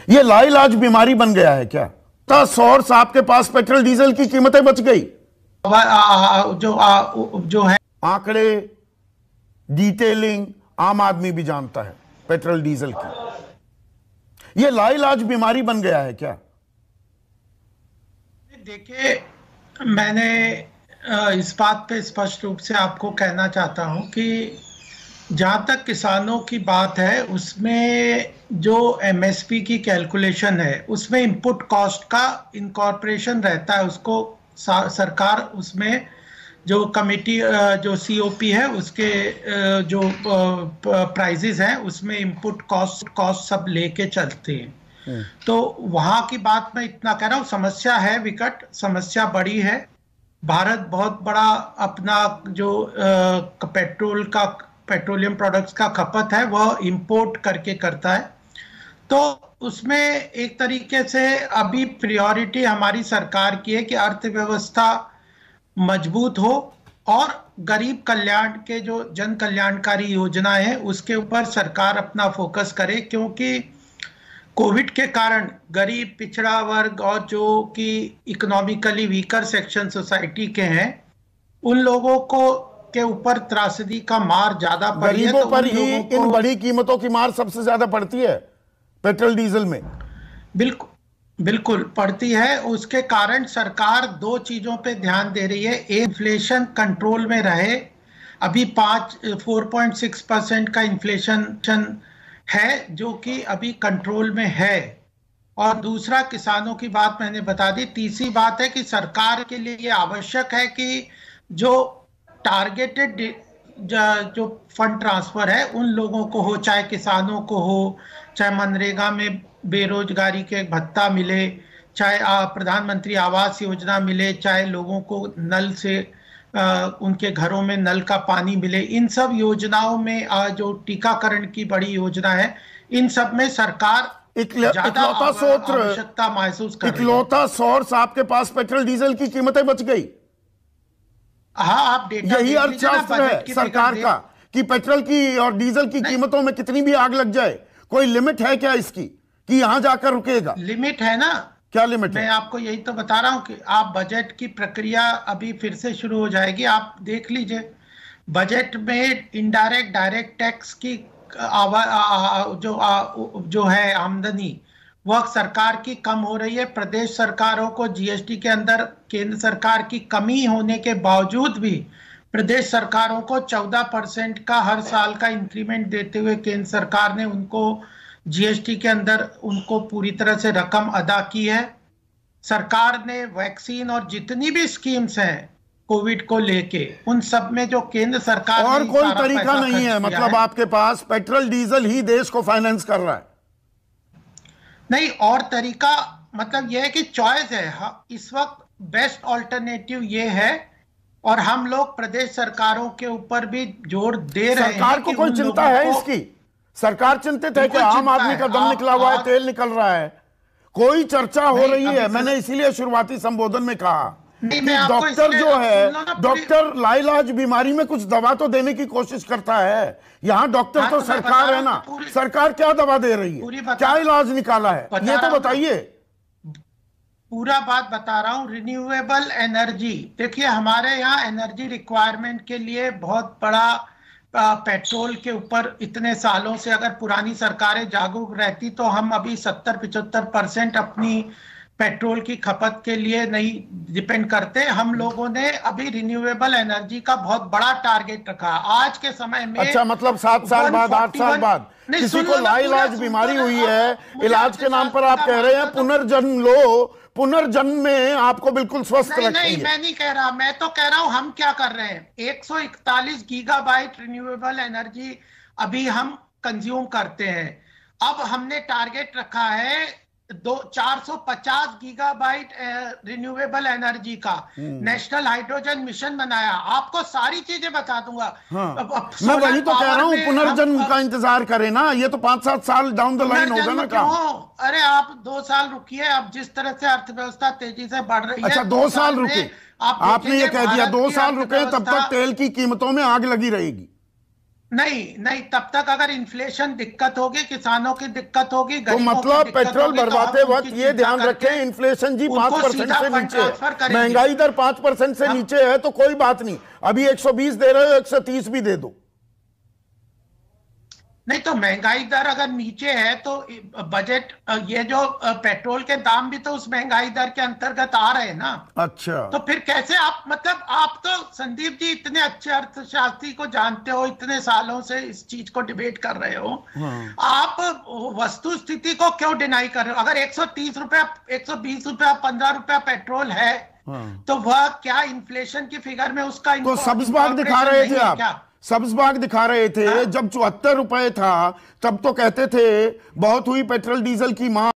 ये लाइलाज बीमारी बन गया है क्या? सोर्स आपके पास पेट्रोल डीजल की कीमतें बच गई। जो है आंकड़े, डिटेलिंग आम आदमी भी जानता है पेट्रोल डीजल की। ये लाइलाज बीमारी बन गया है क्या? देखिए, मैंने इस बात पे स्पष्ट रूप से आपको कहना चाहता हूं कि जहां तक किसानों की बात है, उसमें जो एमएसपी की कैलकुलेशन है उसमें इनपुट कॉस्ट का इनकॉर्पोरेशन रहता है। उसको सरकार उसमें जो कमिटी जो सीओपी है उसके जो प्राइजेस हैं उसमें इनपुट कॉस्ट सब लेके चलते हैं। तो वहां की बात मैं इतना कह रहा हूँ, समस्या है, विकट समस्या बड़ी है। भारत बहुत बड़ा अपना जो पेट्रोलियम प्रोडक्ट्स का खपत है वह इंपोर्ट करके करता है। तो उसमें एक तरीके से अभी प्रायोरिटी हमारी सरकार की है कि अर्थव्यवस्था मजबूत हो और गरीब कल्याण के जो जन कल्याणकारी योजनाएं हैं उसके ऊपर सरकार अपना फोकस करे, क्योंकि कोविड के कारण गरीब, पिछड़ा वर्ग और जो कि इकोनॉमिकली वीकर सेक्शन सोसाइटी के हैं उन लोगों को के ऊपर त्रासदी का मार ज्यादा पड़ी है। गरीबों पर ही इन बड़ी कीमतों की मार सबसे ज्यादा पड़ती है पेट्रोल डीजल में। बिल्कुल पड़ती है। उसके कारण सरकार दो चीजों पे ध्यान दे रही है। इन्फ्लेशन कंट्रोल में रहे, अभी 4.6% का इन्फ्लेशन है जो कि अभी कंट्रोल में है। और दूसरा, किसानों की बात मैंने बता दी। तीसरी बात है कि सरकार के लिए ये आवश्यक है कि जो टारगेटेड जो फंड ट्रांसफर है उन लोगों को हो, चाहे किसानों को हो, चाहे मनरेगा में बेरोजगारी के भत्ता मिले, चाहे प्रधानमंत्री आवास योजना मिले, चाहे लोगों को नल से उनके घरों में नल का पानी मिले। इन सब योजनाओं में जो टीकाकरण की बड़ी योजना है, इन सब में सरकार इकलौता सोच आवश्यकता महसूस कर रही है। इकलौता सोर्स आपके पास पेट्रोल डीजल की कीमतें बच गई। हाँ, आप डेटा यही अर्थशास्त्र है सरकार का कि पेट्रोल की और डीजल की कीमतों में कितनी भी आग लग जाए, कोई लिमिट है क्या इसकी कि यहां जाकर रुकेगा? लिमिट है ना। क्या लिमिट है? मैं आपको यही तो बता रहा हूं कि आप बजट की प्रक्रिया अभी फिर से शुरू हो जाएगी। आप देख लीजिए, बजट में इनडायरेक्ट डायरेक्ट टैक्स की जो है आमदनी वह सरकार की कम हो रही है। प्रदेश सरकारों को जीएसटी के अंदर केंद्र सरकार की कमी होने के बावजूद भी प्रदेश सरकारों को 14% का हर साल का इंक्रीमेंट देते हुए केंद्र सरकार ने उनको जीएसटी के अंदर उनको पूरी तरह से रकम अदा की है। सरकार ने वैक्सीन और जितनी भी स्कीम्स हैं कोविड को लेके, उन सब में जो केंद्र सरकार और कोई तरीका नहीं है, मतलब आपके पास पेट्रोल डीजल ही देश को फाइनेंस कर रहा है? नहीं, और तरीका मतलब यह है कि चॉइस है। इस वक्त बेस्ट ऑल्टरनेटिव ये है और हम लोग प्रदेश सरकारों के ऊपर भी जोर दे रहे हैं। सरकार को कोई चिंता है इसकी? सरकार चिंतित है कि आम आदमी का दम निकला हुआ है, तेल निकल रहा है, कोई चर्चा हो रही है? मैंने इसीलिए शुरुआती संबोधन में कहा कि डॉक्टर जो है, डॉक्टर लाइलाज बीमारी में कुछ दवा तो देने की कोशिश करता है। यहाँ डॉक्टर तो सरकार है ना, सरकार क्या दवा दे रही है, क्या इलाज निकाला है, ये तो बताइए। पूरा बात बता रहा हूं। रिन्यूएबल एनर्जी, देखिए हमारे यहाँ एनर्जी रिक्वायरमेंट के लिए बहुत बड़ा पेट्रोल के ऊपर इतने सालों से अगर पुरानी सरकारें जागरूक रहती तो हम अभी 70-75% अपनी पेट्रोल की खपत के लिए नहीं डिपेंड करते। हम लोगों ने अभी रिन्यूएबल एनर्जी का बहुत बड़ा टारगेट रखा आज के समय में। अच्छा, मतलब 7 साल बाद, 8 साल बाद किसी को लाइलाज बीमारी हुई है, इलाज के नाम पर आप कह रहे हैं पुनर्जन्म लो, पुनर्जन्म में आपको बिल्कुल स्वस्थ रखेंगे। नहीं, मैं नहीं कह रहा, मैं तो कह रहा हूं हम क्या कर रहे हैं। 141 गीगाबाइट रिन्यूएबल एनर्जी अभी हम कंज्यूम करते हैं। अब हमने टारगेट रखा है 450 गीगाबाइट रिन्यूएबल एनर्जी का। नेशनल हाइड्रोजन मिशन बनाया, आपको सारी चीजें बता दूंगा। हाँ। मैं वही तो कह रहा हूँ, पुनर्जन्म का इंतजार करें ना, ये तो 5-7 साल डाउन द लाइन होगा ना काम। अरे आप 2 साल रुकिए। अब जिस तरह से अर्थव्यवस्था तेजी से बढ़ रही है। अच्छा, 2 साल रुके, आपने ये कह दिया 2 साल रुके, तब तक तेल की कीमतों में आग लगी रहेगी। नहीं, तब तक अगर इन्फ्लेशन दिक्कत होगी, किसानों की दिक्कत होगी, तो मतलब पेट्रोल भरवाते वक्त ये ध्यान रखें इन्फ्लेशन जी 5% से नीचे है, महंगाई दर 5% से नीचे है तो कोई बात नहीं, अभी 120 दे रहे हो 130 भी दे दो। नहीं तो महंगाई दर अगर नीचे है तो बजट, ये जो पेट्रोल के दाम भी तो उस महंगाई दर के अंतर्गत आ रहे हैं ना। अच्छा, तो फिर कैसे आप, मतलब आप तो संदीप जी इतने अच्छे अर्थशास्त्री को जानते हो, इतने सालों से इस चीज को डिबेट कर रहे हो, आप वस्तु स्थिति को क्यों डिनाई कर रहे हो? अगर 130 रुपया, 120 रुपया, 15 रुपया पेट्रोल है तो वह क्या इन्फ्लेशन की फिगर में उसका तो सब्ज बाग दिखा रहे थे आप, सब्ज बाग दिखा रहे थे। जब 74 रुपए था तब तो कहते थे बहुत हुई पेट्रोल डीजल की मांग।